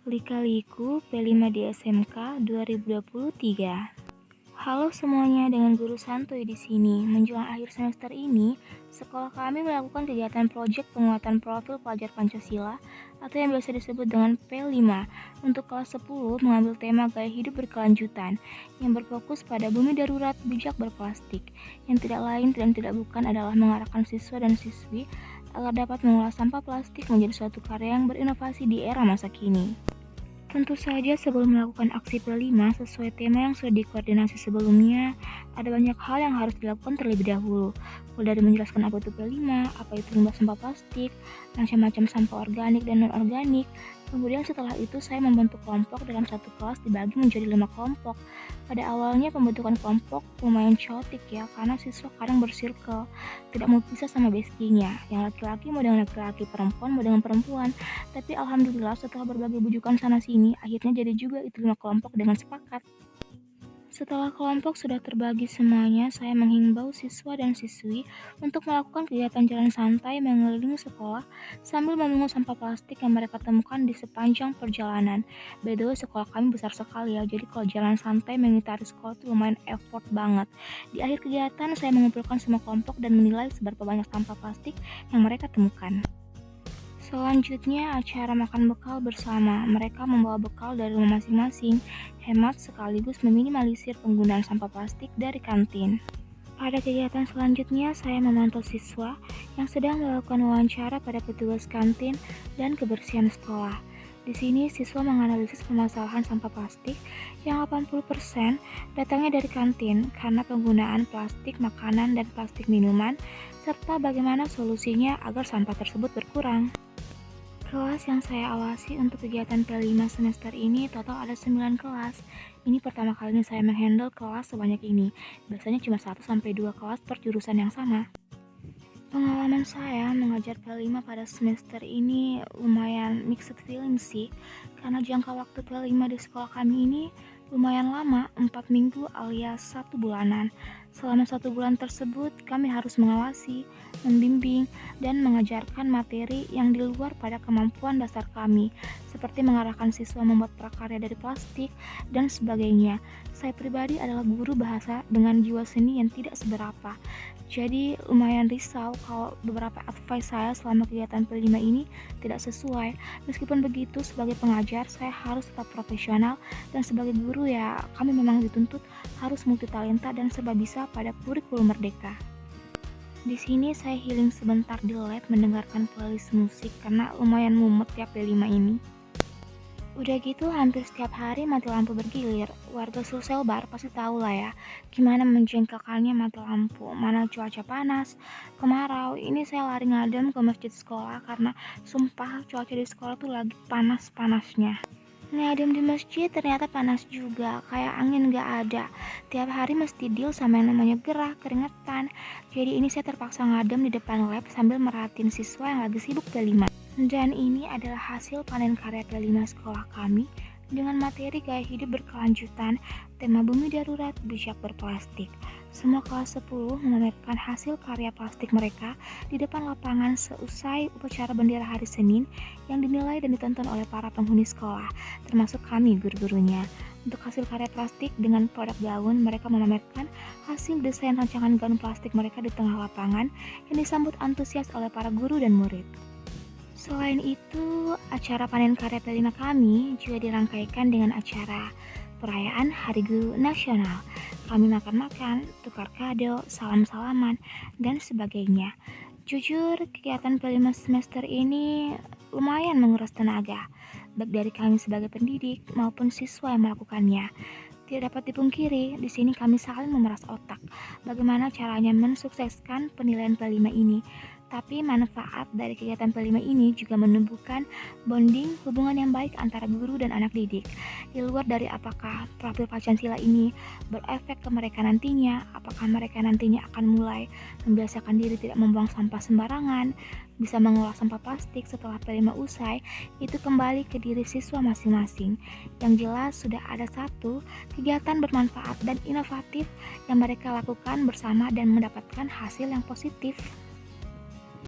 Lika-liku P5 di SMK 2023. Halo semuanya, dengan Guru Santuy di sini. Menjelang akhir semester ini, sekolah kami melakukan kegiatan proyek penguatan profil pelajar Pancasila atau yang biasa disebut dengan P5 untuk kelas 10 mengambil tema gaya hidup berkelanjutan yang berfokus pada bumi darurat bijak berplastik, yang tidak lain dan tidak bukan adalah mengarahkan siswa dan siswi agar dapat mengolah sampah plastik menjadi suatu karya yang berinovasi di era masa kini. Tentu saja sebelum melakukan aksi P5 sesuai tema yang sudah dikoordinasi sebelumnya, ada banyak hal yang harus dilakukan terlebih dahulu. Mulai dari menjelaskan apa itu P5, apa itu limbah sampah plastik, macam-macam sampah organik dan non-organik. Kemudian setelah itu saya membentuk kelompok dalam satu kelas dibagi menjadi 5 kelompok. Pada awalnya pembentukan kelompok lumayan chaotic ya, karena siswa kadang bersirkel, tidak mau pisah sama bestinya. Yang laki-laki mau dengan laki-laki, perempuan mau dengan perempuan. Tapi alhamdulillah setelah berbagai bujukan sana-sini, akhirnya jadi juga itu 5 kelompok dengan sepakat. Setelah kelompok sudah terbagi semuanya, saya menghimbau siswa dan siswi untuk melakukan kegiatan jalan santai mengelilingi sekolah sambil memungut sampah plastik yang mereka temukan di sepanjang perjalanan. By the way, sekolah kami besar sekali ya, jadi kalau jalan santai mengitari sekolah itu lumayan effort banget. Di akhir kegiatan, saya mengumpulkan semua kelompok dan menilai seberapa banyak sampah plastik yang mereka temukan. Selanjutnya, acara makan bekal bersama. Mereka membawa bekal dari rumah masing-masing, hemat sekaligus meminimalisir penggunaan sampah plastik dari kantin. Pada kegiatan selanjutnya, saya memantau siswa yang sedang melakukan wawancara pada petugas kantin dan kebersihan sekolah. Di sini, siswa menganalisis permasalahan sampah plastik yang 80% datangnya dari kantin karena penggunaan plastik makanan dan plastik minuman, serta bagaimana solusinya agar sampah tersebut berkurang. Kelas yang saya awasi untuk kegiatan P5 semester ini total ada 9 kelas. Ini pertama kalinya saya menghandle kelas sebanyak ini. Biasanya cuma 1-2 kelas per jurusan yang sama. Pengalaman saya mengajar P5 pada semester ini lumayan mixed feeling sih. Karena jangka waktu P5 di sekolah kami ini lumayan lama, 4 minggu alias 1 bulanan. Selama 1 bulan tersebut, kami harus mengawasi, membimbing, dan mengajarkan materi yang di luar pada kemampuan dasar kami, seperti mengarahkan siswa membuat prakarya dari plastik, dan sebagainya. Saya pribadi adalah guru bahasa dengan jiwa seni yang tidak seberapa. Jadi lumayan risau kalau beberapa advice saya selama kegiatan P5 ini tidak sesuai. Meskipun begitu, sebagai pengajar, saya harus tetap profesional, dan sebagai guru ya, kami memang dituntut harus multitalenta dan serba bisa pada kurikulum merdeka. Di sini saya healing sebentar di lab mendengarkan playlist musik karena lumayan mumet ya P5 ini. Udah gitu hampir setiap hari mati lampu bergilir. Warga Sulsel Bar pasti tahu lah ya gimana menjengkelkannya mati lampu. Mana cuaca panas, kemarau, ini saya lari ngadem ke masjid sekolah karena sumpah cuaca di sekolah tuh lagi panas-panasnya. Ngadem di masjid ternyata panas juga, kayak angin gak ada. Tiap hari mesti deal sama yang namanya gerah, keringetan. Jadi ini saya terpaksa ngadem di depan lab sambil merhatiin siswa yang lagi sibuk P5. Dan ini adalah hasil panen karya P5 sekolah kami dengan materi gaya hidup berkelanjutan, tema bumi darurat bijak berplastik. Semua kelas 10 memamerkan hasil karya plastik mereka di depan lapangan seusai upacara bendera hari Senin yang dinilai dan ditonton oleh para penghuni sekolah, termasuk kami guru-gurunya. Untuk hasil karya plastik dengan produk gaun, mereka memamerkan hasil desain rancangan gaun plastik mereka di tengah lapangan yang disambut antusias oleh para guru dan murid. Selain itu, acara panen karya P5 kami juga dirangkaikan dengan acara perayaan Hari Guru Nasional. Kami makan-makan, tukar kado, salam-salaman, dan sebagainya. Jujur, kegiatan P5 semester ini lumayan menguras tenaga, baik dari kami sebagai pendidik maupun siswa yang melakukannya. Tidak dapat dipungkiri, di sini kami saling memeras otak bagaimana caranya mensukseskan penilaian P5 ini. Tapi manfaat dari kegiatan P5 ini juga menumbuhkan bonding hubungan yang baik antara guru dan anak didik. Di luar dari apakah profil Pancasila ini berefek ke mereka nantinya, apakah mereka nantinya akan mulai membiasakan diri tidak membuang sampah sembarangan, bisa mengolah sampah plastik setelah P5 usai, itu kembali ke diri siswa masing-masing. Yang jelas sudah ada satu kegiatan bermanfaat dan inovatif yang mereka lakukan bersama dan mendapatkan hasil yang positif.